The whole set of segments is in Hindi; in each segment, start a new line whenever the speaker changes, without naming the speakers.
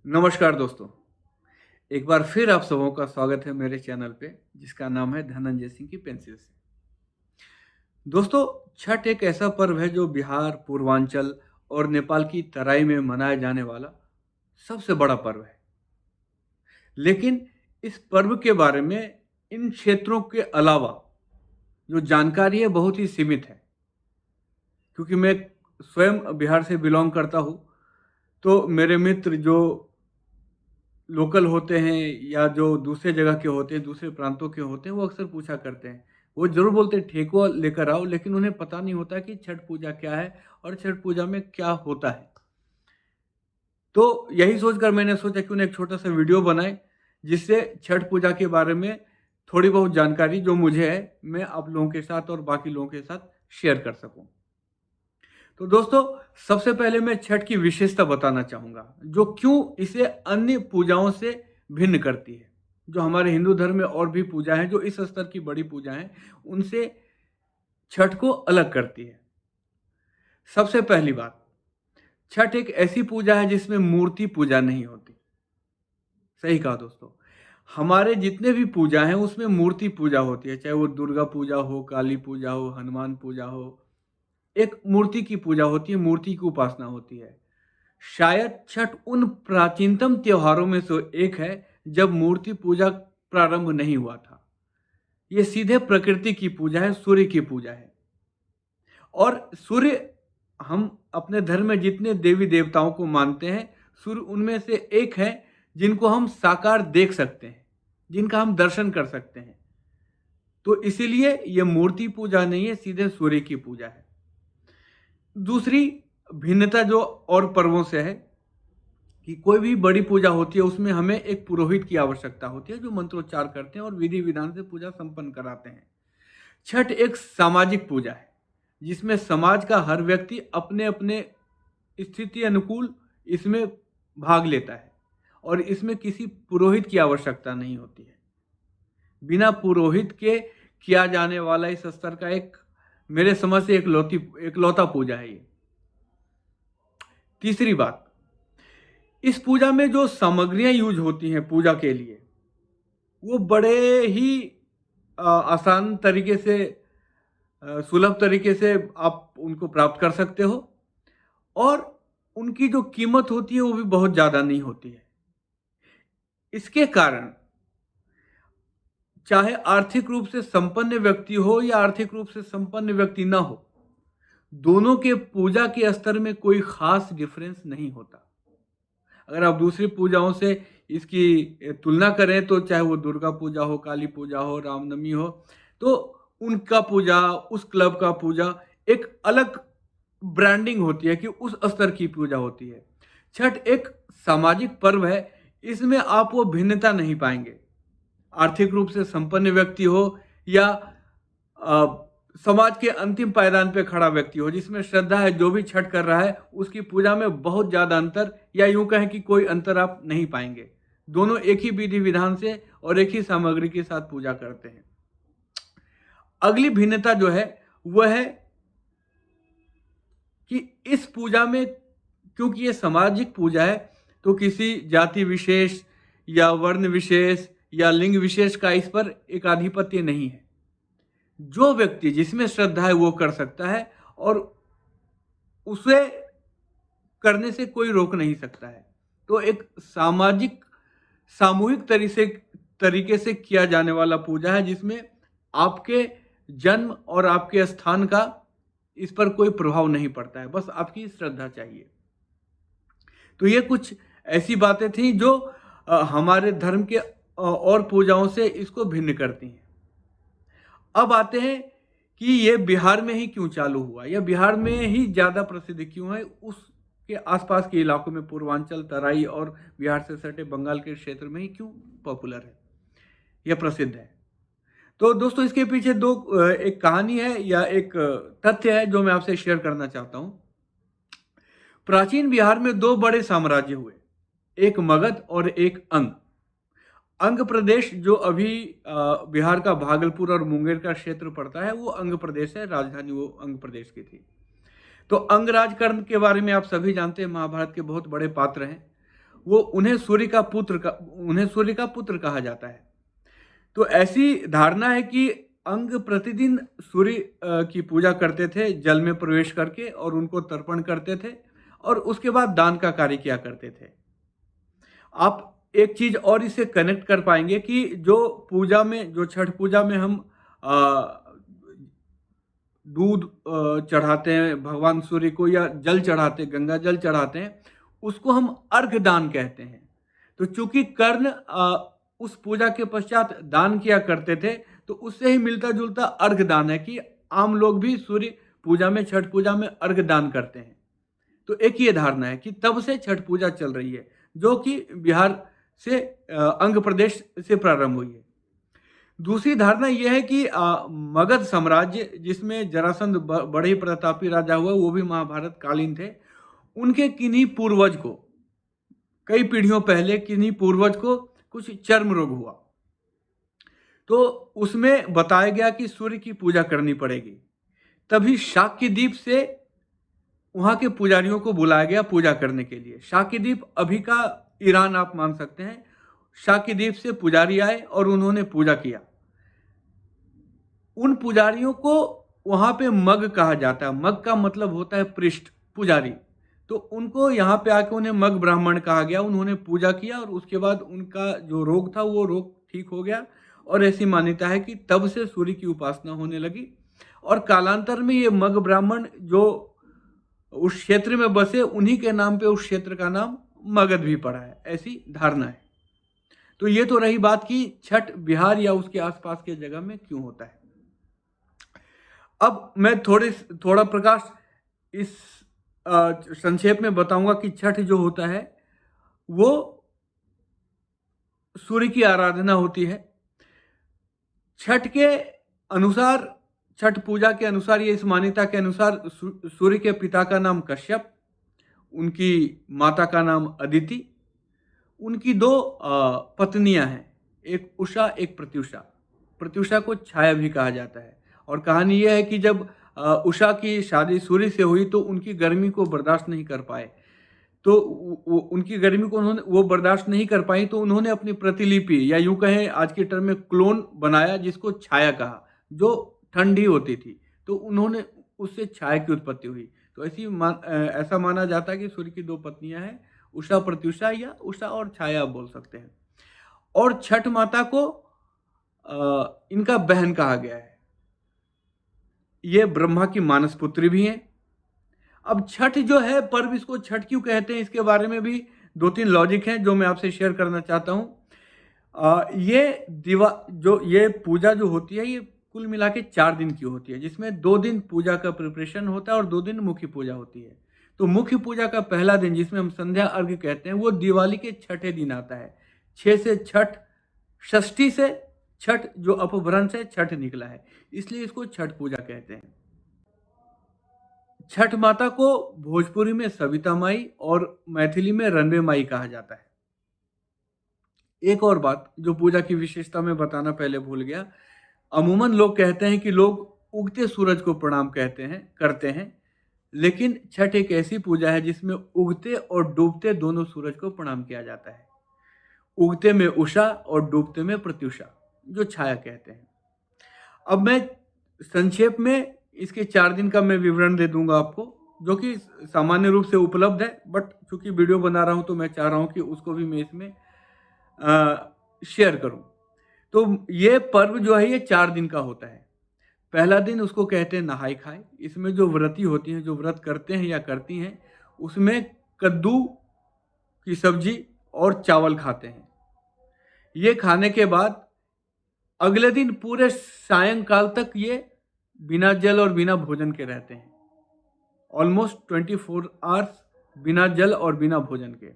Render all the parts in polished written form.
नमस्कार दोस्तों। एक बार फिर आप सबों का स्वागत है मेरे चैनल पे, जिसका नाम है धनंजय सिंह की पेंसिल से। दोस्तों, छठ एक ऐसा पर्व है जो बिहार, पूर्वांचल और नेपाल की तराई में मनाया जाने वाला सबसे बड़ा पर्व है। लेकिन इस पर्व के बारे में इन क्षेत्रों के अलावा जो जानकारी है बहुत ही सीमित है। क्योंकि मैं स्वयं बिहार से बिलॉन्ग करता हूँ, तो मेरे मित्र जो लोकल होते हैं या जो दूसरे जगह के होते हैं, दूसरे प्रांतों के होते हैं, वो अक्सर पूछा करते हैं। वो ज़रूर बोलते हैं ठेकुआ लेकर आओ, लेकिन उन्हें पता नहीं होता कि छठ पूजा क्या है और छठ पूजा में क्या होता है। तो यही सोचकर मैंने सोचा क्यों ना एक छोटा-सा वीडियो बनाएँ, जिससे छठ पूजा के बारे में थोड़ी बहुत जानकारी जो मुझे है, मैं आप लोगों के साथ और बाकी लोगों के साथ शेयर कर सकूँ। तो दोस्तों, सबसे पहले मैं छठ की विशेषता बताना चाहूँगा, जो क्यों इसे अन्य पूजाओं से भिन्न करती है। जो हमारे हिंदू धर्म में और भी पूजा हैं, जो इस स्तर की बड़ी पूजा हैं, उनसे छठ को अलग करती है। सबसे पहली बात, छठ एक ऐसी पूजा है जिसमें मूर्ति पूजा नहीं होती। सही कहा दोस्तों। हमारे जितने भी पूजा हैं, उसमें मूर्ति पूजा होती है, चाहे वो दुर्गा पूजा हो, काली पूजा हो, हनुमान पूजा हो। एक मूर्ति की पूजा होती है, मूर्ति की उपासना होती है। शायद छठ उन प्राचीनतम त्योहारों में से एक है जब मूर्ति पूजा प्रारंभ नहीं हुआ था। ये सीधे प्रकृति की पूजा है, सूर्य की पूजा है। और सूर्य, हम अपने धर्म में जितने देवी देवताओं को मानते हैं, सूर्य उनमें से एक है जिनको हम साकार देख सकते हैं, जिनका हम दर्शन कर सकते हैं। तो इसीलिए ये मूर्ति पूजा नहीं है, सीधे सूर्य की पूजा है। दूसरी भिन्नता जो और पर्वों से है कि कोई भी बड़ी पूजा होती है, उसमें हमें एक पुरोहित की आवश्यकता होती है जो मंत्रोच्चार करते हैं और विधि विधान से पूजा संपन्न कराते हैं। छठ एक सामाजिक पूजा है, जिसमें समाज का हर व्यक्ति अपने अपने स्थिति अनुकूल इसमें भाग लेता है और इसमें किसी पुरोहित की आवश्यकता नहीं होती है। बिना पुरोहित के किया जाने वाला इस स्तर का एक, मेरे समझ से एकलौता पूजा है ये। तीसरी बात, इस पूजा में जो सामग्रियां यूज होती हैं पूजा के लिए, वो बड़े ही आसान तरीके से, सुलभ तरीके से आप उनको प्राप्त कर सकते हो और उनकी जो कीमत होती है वो भी बहुत ज़्यादा नहीं होती है। इसके कारण चाहे आर्थिक रूप से संपन्न व्यक्ति हो या आर्थिक रूप से संपन्न व्यक्ति ना हो, दोनों के पूजा के स्तर में कोई खास डिफरेंस नहीं होता। अगर आप दूसरी पूजाओं से इसकी तुलना करें, तो चाहे वो दुर्गा पूजा हो, काली पूजा हो, रामनवमी हो, तो उनका पूजा, उस क्लब का पूजा एक अलग ब्रांडिंग होती है कि उस स्तर की पूजा होती है। छठ एक सामाजिक पर्व है, इसमें आप वो भिन्नता नहीं पाएँगे। आर्थिक रूप से संपन्न व्यक्ति हो या समाज के अंतिम पायदान पे खड़ा व्यक्ति हो, जिसमें श्रद्धा है, जो भी छठ कर रहा है, उसकी पूजा में बहुत ज़्यादा अंतर या यूँ कहें कि कोई अंतर आप नहीं पाएँगे। दोनों एक ही विधि-विधान से और एक ही सामग्री के साथ पूजा करते हैं। अगली भिन्नता जो है, वह है कि इस पूजा में, क्योंकि ये सामाजिक पूजा है, तो किसी जाति विशेष या वर्ण विशेष या लिंग विशेष का इस पर एक आधिपत्य नहीं है। जो व्यक्ति जिसमें श्रद्धा है वो कर सकता है और उसे करने से कोई रोक नहीं सकता है। तो एक सामाजिक, सामूहिक तरीके से किया जाने वाला पूजा है, जिसमें आपके जन्म और आपके स्थान का इस पर कोई प्रभाव नहीं पड़ता है, बस आपकी श्रद्धा चाहिए। तो ये कुछ ऐसी बातें थी जो हमारे धर्म के और पूजाओं से इसको भिन्न करती हैं। अब आते हैं कि ये बिहार में ही क्यों चालू हुआ, या बिहार में ही ज़्यादा प्रसिद्ध क्यों है, उसके आसपास के इलाकों में, पूर्वांचल, तराई और बिहार से सटे बंगाल के क्षेत्र में ही क्यों पॉपुलर है, या प्रसिद्ध है। तो दोस्तों, इसके पीछे एक कहानी है या एक तथ्य है जो मैं आपसे शेयर करना चाहता हूँ। प्राचीन बिहार में दो बड़े साम्राज्य हुए, एक मगध और एक अंग। अंग प्रदेश जो अभी बिहार का भागलपुर और मुंगेर का क्षेत्र पड़ता है, वो अंग प्रदेश है, राजधानी वो अंग प्रदेश की थी। तो अंग राजकर्ण के बारे में आप सभी जानते हैं, महाभारत के बहुत बड़े पात्र हैं। वो उन्हें सूर्य का पुत्र कहा जाता है। तो ऐसी धारणा है कि अंग प्रतिदिन सूर्य की पूजा करते थे जल में प्रवेश करके, और उनको तर्पण करते थे और उसके बाद दान का कार्य किया करते थे। आप एक चीज और इससे कनेक्ट कर पाएंगे कि जो छठ पूजा में हम अ, दूध चढ़ाते हैं भगवान सूर्य को, या जल चढ़ाते हैं, गंगा जल चढ़ाते हैं, उसको हम अर्घ दान कहते हैं। तो चूंकि कर्ण उस पूजा के पश्चात दान किया करते थे, तो उससे ही मिलता जुलता अर्घ दान है कि आम लोग भी सूर्य पूजा में, छठ पूजा में अर्घ दान करते हैं। तो एक ये धारणा है कि तब से छठ पूजा चल रही है, जो कि बिहार से अंग प्रदेश से प्रारंभ हुई है। दूसरी धारणा यह है कि मगध साम्राज्य, जिसमें जरासंध बड़े ही प्रतापी राजा हुआ, वो भी महाभारत कालीन थे, उनके किन्हीं पूर्वज को, कई पीढ़ियों पहले किन्हीं पूर्वज को कुछ चर्म रोग हुआ। तो उसमें बताया गया कि सूर्य की पूजा करनी पड़ेगी। तभी शाक्यद्वीप से वहां के पुजारियों को बुलाया गया पूजा करने के लिए। शाक्यद्वीप अभी का ईरान आप मान सकते हैं। शाक्यद्वीप से पुजारी आए और उन्होंने पूजा किया। उन पुजारियों को वहां पे मग कहा जाता है। मग का मतलब होता है पृष्ठ, पुजारी। तो उनको यहाँ पे आके उन्हें मग ब्राह्मण कहा गया। उन्होंने पूजा किया और उसके बाद उनका जो रोग था वो रोग ठीक हो गया। और ऐसी मान्यता है कि तब से सूर्य की उपासना होने लगी। और कालांतर में ये मग ब्राह्मण जो उस क्षेत्र में बसे, उन्हीं के नाम पे उस क्षेत्र का नाम मगध भी पड़ा है, ऐसी धारणा है। तो ये तो रही बात कि छठ बिहार या उसके आसपास के जगह में क्यों होता है। अब मैं थोड़ा प्रकाश इस संक्षेप में बताऊंगा कि छठ जो होता है वो सूर्य की आराधना होती है। छठ के अनुसार, छठ पूजा के अनुसार, ये इस मान्यता के अनुसार सूर्य के पिता का नाम कश्यप, उनकी माता का नाम अदिति, उनकी दो पत्नियां हैं, एक उषा एक प्रत्युषा। प्रत्युषा को छाया भी कहा जाता है। और कहानी यह है कि जब उषा की शादी सूर्य से हुई तो उनकी गर्मी को बर्दाश्त नहीं कर पाए, तो उनकी गर्मी को वो बर्दाश्त नहीं कर पाई, तो उन्होंने अपनी प्रतिलिपि, या यूं कहें आज के टर्म में क्लोन बनाया, जिसको छाया कहा, जो ठंडी होती थी। तो उन्होंने उससे छाया की उत्पत्ति हुई। तो ऐसा माना जाता है कि सूर्य की दो पत्नियां हैं, उषा प्रत्युषा, या उषा और छाया आप बोल सकते हैं। और छठ माता को इनका बहन कहा गया है। ये ब्रह्मा की मानस पुत्री भी हैं। अब छठ जो है पर्व, इसको छठ क्यों कहते हैं, इसके बारे में भी दो तीन लॉजिक हैं जो मैं आपसे शेयर करना चाहता हूं। ये पूजा जो होती है, ये कुल मिला के 4 दिन की होती है, जिसमें 2 दिन पूजा का प्रिपरेशन होता है और 2 दिन मुख्य पूजा होती है। तो मुख्य पूजा का पहला दिन, जिसमें हम संध्या अर्घ्य कहते हैं, वो दिवाली के छठे दिन आता है। 6 से छठ, षष्ठी से छठ, जो अपभ्रंश है, छठ निकला है, इसलिए इसको छठ पूजा कहते हैं। छठ माता को भोजपुरी में सविता माई और मैथिली में रनबे माई कहा जाता है। एक और बात जो पूजा की विशेषता में बताना पहले भूल गया, अमूमन लोग कहते हैं कि लोग उगते सूरज को प्रणाम करते हैं, लेकिन छठ एक ऐसी पूजा है जिसमें उगते और डूबते दोनों सूरज को प्रणाम किया जाता है। उगते में उषा और डूबते में प्रत्युषा, जो छाया कहते हैं। अब मैं संक्षेप में इसके 4 दिन का मैं विवरण दे दूंगा आपको, जो कि सामान्य रूप से उपलब्ध है, बट चूंकि वीडियो बना रहा हूं तो मैं चाह रहा हूं कि उसको भी मैं इसमें शेयर करूं। तो ये पर्व जो है ये 4 दिन का होता है। पहला दिन उसको कहते हैं नहाई खाए। इसमें जो व्रती होती हैं, जो व्रत करते हैं या करती हैं, उसमें कद्दू की सब्जी और चावल खाते हैं। ये खाने के बाद अगले दिन पूरे सायंकाल तक ये बिना जल और बिना भोजन के रहते हैं। ऑलमोस्ट 24 आवर्स बिना जल और बिना भोजन के।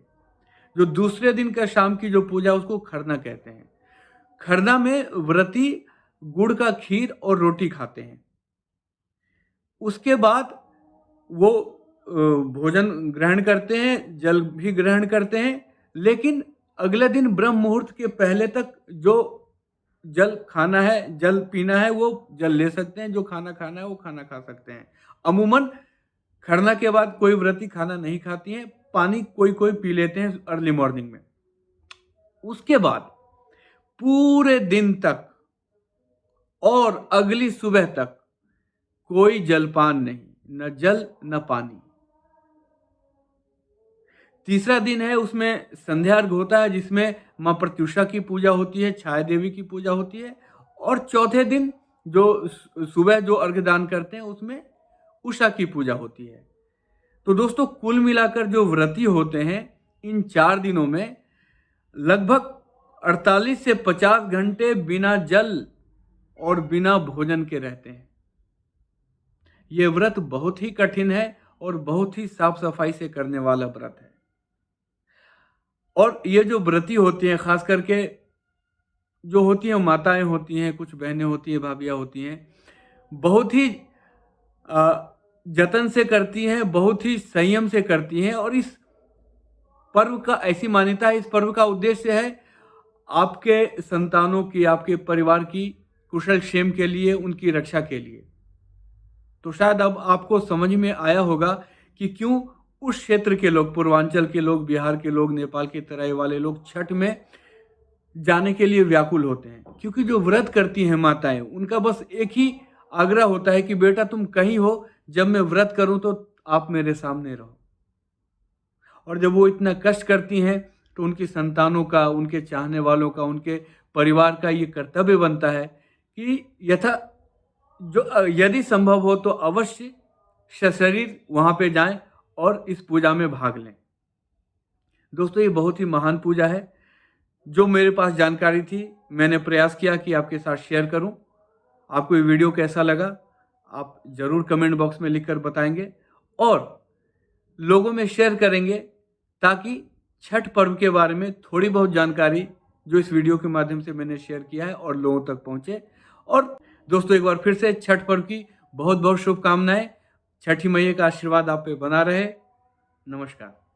जो दूसरे दिन का शाम की जो पूजा, उसको खरना कहते हैं। खरना में व्रती गुड़ का खीर और रोटी खाते हैं। उसके बाद वो भोजन ग्रहण करते हैं, जल भी ग्रहण करते हैं, लेकिन अगले दिन ब्रह्म मुहूर्त के पहले तक जो जल खाना है, जल पीना है, वो जल ले सकते हैं। जो खाना खाना है वो खाना खा सकते हैं। अमूमन खरना के बाद कोई व्रती खाना नहीं खाती हैं, पानी कोई कोई पी लेते हैं अर्ली मॉर्निंग में। उसके बाद पूरे दिन तक और अगली सुबह तक कोई जलपान नहीं, न जल न पानी। तीसरा दिन है, उसमें संध्या अर्घ होता है जिसमें मां प्रत्युषा की पूजा होती है, छाया देवी की पूजा होती है। और चौथे दिन जो सुबह जो अर्घ दान करते हैं उसमें उषा की पूजा होती है। तो दोस्तों कुल मिलाकर जो व्रती होते हैं इन 4 दिनों में लगभग 48 से 50 घंटे बिना जल और बिना भोजन के रहते हैं। ये व्रत बहुत ही कठिन है और बहुत ही साफ सफाई से करने वाला व्रत है। और ये जो व्रती होती हैं, खास करके जो होती हैं माताएं होती हैं, कुछ बहनें होती हैं, भाभियां होती हैं, बहुत ही जतन से करती हैं, बहुत ही संयम से करती हैं। और इस पर्व का ऐसी मान्यता है, इस पर्व का उद्देश्य है आपके संतानों की, आपके परिवार की कुशल क्षेम के लिए, उनकी रक्षा के लिए। तो शायद अब आपको समझ में आया होगा कि क्यों उस क्षेत्र के लोग, पूर्वांचल के लोग, बिहार के लोग, नेपाल के तराई वाले लोग छठ में जाने के लिए व्याकुल होते हैं। क्योंकि जो व्रत करती हैं माताएं, उनका बस एक ही आग्रह होता है कि बेटा तुम कहीं हो, जब मैं व्रत करूं तो आप मेरे सामने रहो। और जब वो इतना कष्ट करती हैं तो उनकी संतानों का, उनके चाहने वालों का, उनके परिवार का ये कर्तव्य बनता है कि यदि संभव हो तो अवश्य सशरीर वहां पे जाएं और इस पूजा में भाग लें। दोस्तों ये बहुत ही महान पूजा है। जो मेरे पास जानकारी थी मैंने प्रयास किया कि आपके साथ शेयर करूं। आपको ये वीडियो कैसा लगा आप ज़रूर कमेंट बॉक्स में लिखकर बताएंगे और लोगों में शेयर करेंगे, ताकि छठ पर्व के बारे में थोड़ी बहुत जानकारी जो इस वीडियो के माध्यम से मैंने शेयर किया है और लोगों तक पहुंचे। और दोस्तों एक बार फिर से छठ पर्व की बहुत बहुत शुभकामनाएं। छठी मैया का आशीर्वाद आप पे बना रहे। नमस्कार।